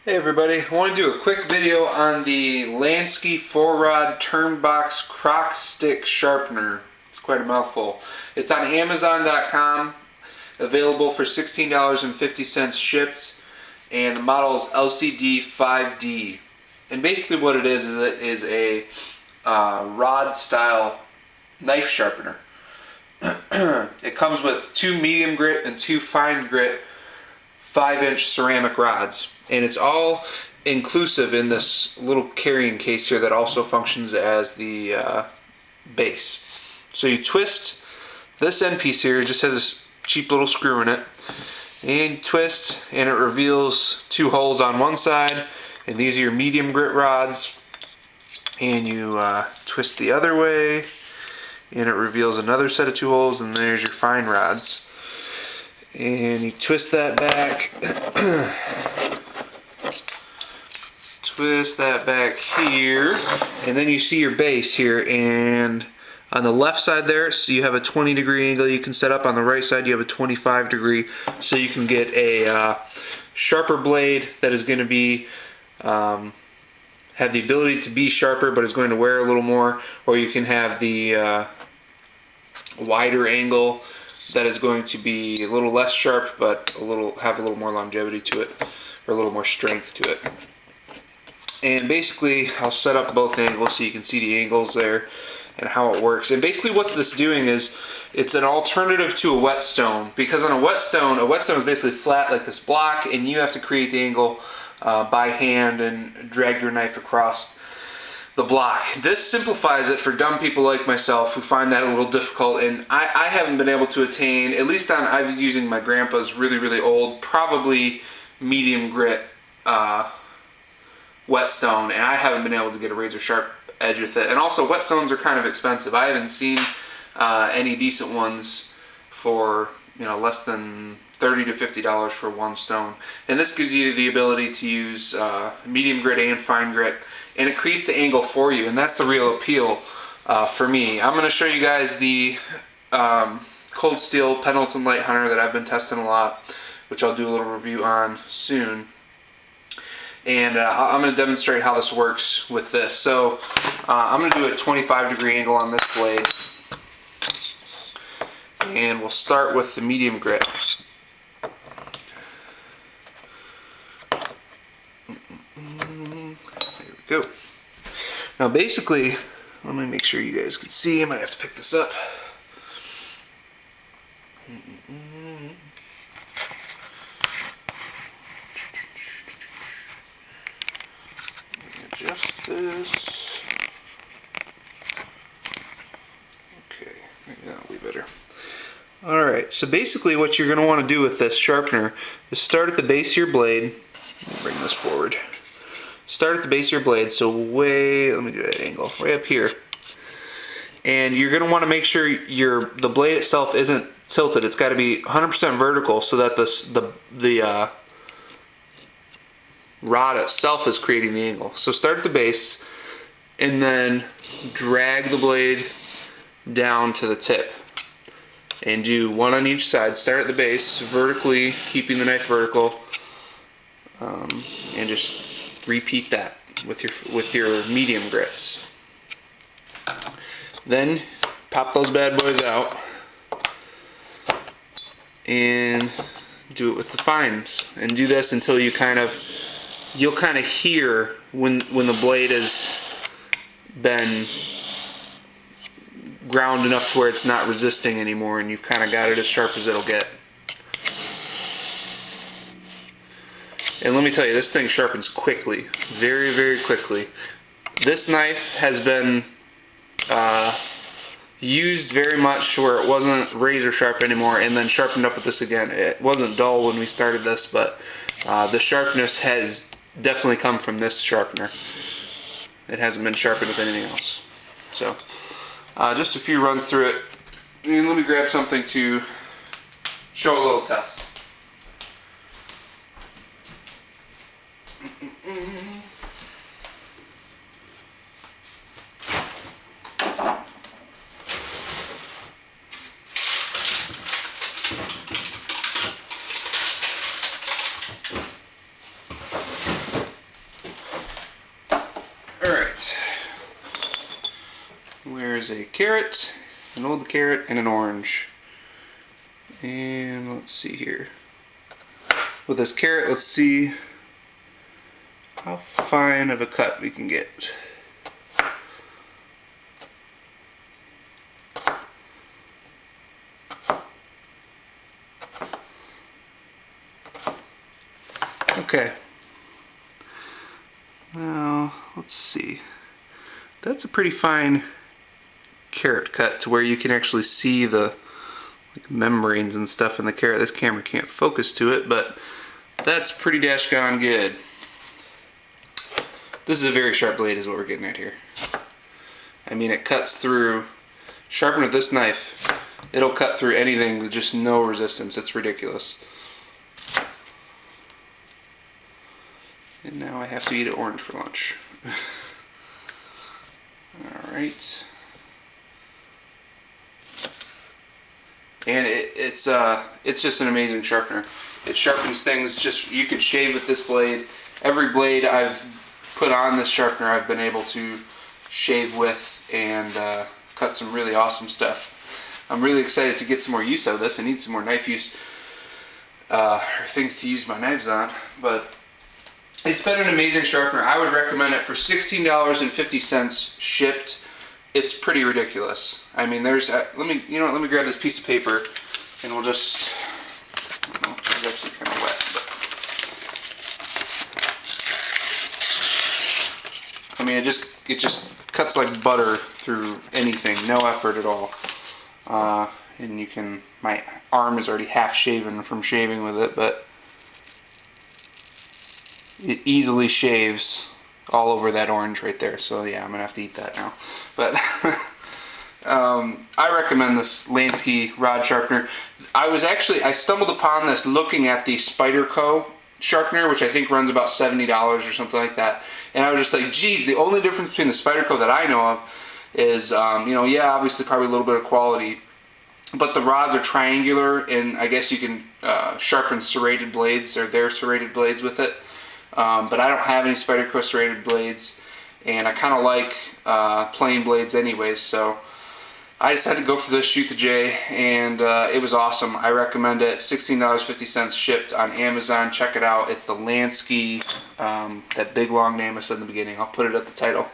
Hey everybody, I want to do a quick video on the Lansky 4-rod turnbox crock stick sharpener. It's quite a mouthful. It's on Amazon.com, available for $16.50 shipped, and the model is LCD 5D. And basically what it is a rod style knife sharpener. It comes with 2 medium grit and 2 fine grit 5-inch ceramic rods, and it's all inclusive in this little carrying case here that also functions as the base. So you twist this end piece here, it just has this cheap little screw in it, and you twist and it reveals 2 holes on one side, and these are your medium grit rods, and you twist the other way and it reveals another set of 2 holes, and there's your fine rods. And you twist that back, twist that back here, and then you see your base here, and on the left side there, so you have a 20-degree angle you can set up. On the right side you have a 25-degree, so you can get a sharper blade that is going to be have the ability to be sharper but is going to wear a little more, or you can have the wider angle that is going to be a little less sharp but have a little more longevity to it, or a little more strength to it. And basically I'll set up both angles so you can see the angles there and how it works. And basically what this is doing is it's an alternative to a whetstone, because on a whetstone is basically flat like this block, and you have to create the angle by hand and drag your knife across the block. This simplifies it for dumb people like myself who find that a little difficult, and I haven't been able to attain, at least I was using my grandpa's really old, probably medium grit whetstone, and I haven't been able to get a razor sharp edge with it. And also whetstones are kind of expensive. I haven't seen any decent ones for less than $30 to $50 for one stone. And this gives you the ability to use medium grit and fine grit, and it creates the angle for you, and that's the real appeal for me. I'm going to show you guys the cold steel Pendleton Light Hunter that I've been testing a lot, which I'll do a little review on soon. And I'm going to demonstrate how this works with this. So I'm going to do a 25-degree angle on this blade, and we'll start with the medium grit. Go. Now basically, let me make sure you guys can see. I might have to pick this up. Adjust this. Okay, maybe that'll be better. Alright, so basically what you're going to want to do with this sharpener is start at the base of your blade. Let me bring this forward. Start at the base of your blade, so let me do that angle, way up here. And you're going to want to make sure the blade itself isn't tilted. It's got to be 100% vertical so that the rod itself is creating the angle. So start at the base and then drag the blade down to the tip. And do one on each side. Start at the base, vertically, keeping the knife vertical, and just repeat that with your medium grits. Then pop those bad boys out and do it with the fines, and do this until you'll kind of hear when the blade has been ground enough to where it's not resisting anymore, and you've kind of got it as sharp as it'll get. And let me tell you, this thing sharpens quickly, very quickly. This knife has been used very much where it wasn't razor sharp anymore, and then sharpened up with this again. It wasn't dull when we started this, but the sharpness has definitely come from this sharpener. It hasn't been sharpened with anything else. So just a few runs through it, and let me grab something to show a little test. There's a carrot, an old carrot, and an orange. And let's see here. With this carrot, let's see how fine of a cut we can get. Okay. Now, let's see. That's a pretty fine carrot cut to where you can actually see the membranes and stuff in the carrot. This camera can't focus to it, but that's pretty dash gone good. This is a very sharp blade is what we're getting at here. I mean, it cuts through, sharpen with this knife, it'll cut through anything with just no resistance. It's ridiculous. And now I have to eat an orange for lunch. Alright. And it's just an amazing sharpener. It sharpens things. Just you could shave with this blade. Every blade I've put on this sharpener I've been able to shave with and cut some really awesome stuff. I'm really excited to get some more use out of this. I need some more knife use or things to use my knives on, but it's been an amazing sharpener. I would recommend it for $16.50 shipped. It's pretty ridiculous. I mean, there's let me grab this piece of paper and we'll just, well, it's actually kind of wet, but I mean, it just cuts like butter through anything, no effort at all. And you can, my arm is already half shaven from shaving with it, but it easily shaves all over that orange right there. So yeah, I'm gonna have to eat that now. But I recommend this Lansky rod sharpener. I stumbled upon this looking at the Spyderco sharpener, which I think runs about $70 or something like that. And I was just like, geez, the only difference between the Spyderco that I know of is, yeah, obviously probably a little bit of quality, but the rods are triangular, and I guess you can sharpen serrated blades or their serrated blades with it. But I don't have any Spyderco serrated blades, and I kind of like plain blades anyways, so I decided to go for this, shoot the J, and it was awesome. I recommend it. $16.50 shipped on Amazon. Check it out. It's the Lansky, that big long name I said in the beginning. I'll put it at the title.